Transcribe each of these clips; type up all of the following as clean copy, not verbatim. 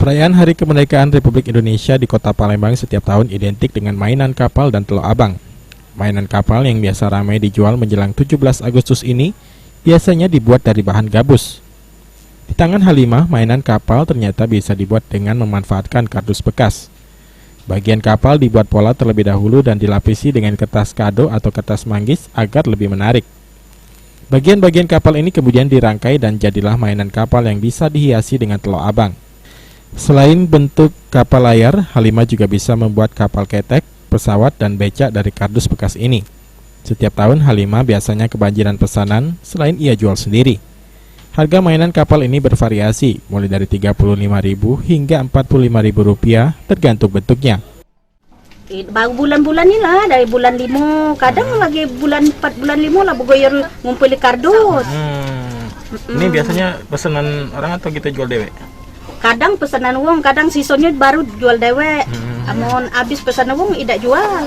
Perayaan Hari Kemerdekaan Republik Indonesia di Kota Palembang setiap tahun identik dengan mainan kapal dan teluk abang. Mainan kapal yang biasa ramai dijual menjelang 17 Agustus ini biasanya dibuat dari bahan gabus. Di tangan Halimah, mainan kapal ternyata bisa dibuat dengan memanfaatkan kardus bekas. Bagian kapal dibuat pola terlebih dahulu dan dilapisi dengan kertas kado atau kertas manggis agar lebih menarik. Bagian-bagian kapal ini kemudian dirangkai dan jadilah mainan kapal yang bisa dihiasi dengan teluk abang. Selain bentuk kapal layar, Halimah juga bisa membuat kapal ketek, pesawat, dan becak dari kardus bekas ini. Setiap tahun Halimah biasanya kebanjiran pesanan selain ia jual sendiri. Harga mainan kapal ini bervariasi, mulai dari Rp35.000 hingga Rp45.000 tergantung bentuknya. Baru bulan-bulan ni lah, dari bulan 5, kadang lagi bulan 4, bulan 5 lah bergoyor ngumpuli kardus. Ini biasanya pesanan orang atau kita jual dewek? Kadang pesanan wong, kadang sisanya baru jual dewek. Amun habis pesanan wong tidak jual.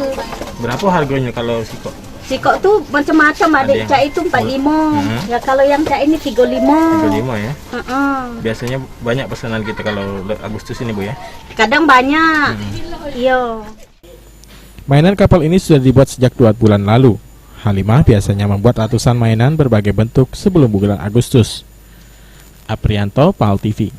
Berapa harganya kalau siko? Siko tuh macam-macam, ada yang cak itu 45. Ya kalau yang cak ini 35. 35 ya? Biasanya banyak pesanan kita kalau Agustus ini, Bu ya? Kadang banyak. Iya. Mainan kapal ini sudah dibuat sejak 2 bulan lalu. Halimah biasanya membuat ratusan mainan berbagai bentuk sebelum bulan Agustus. Aprianto, PAL TV.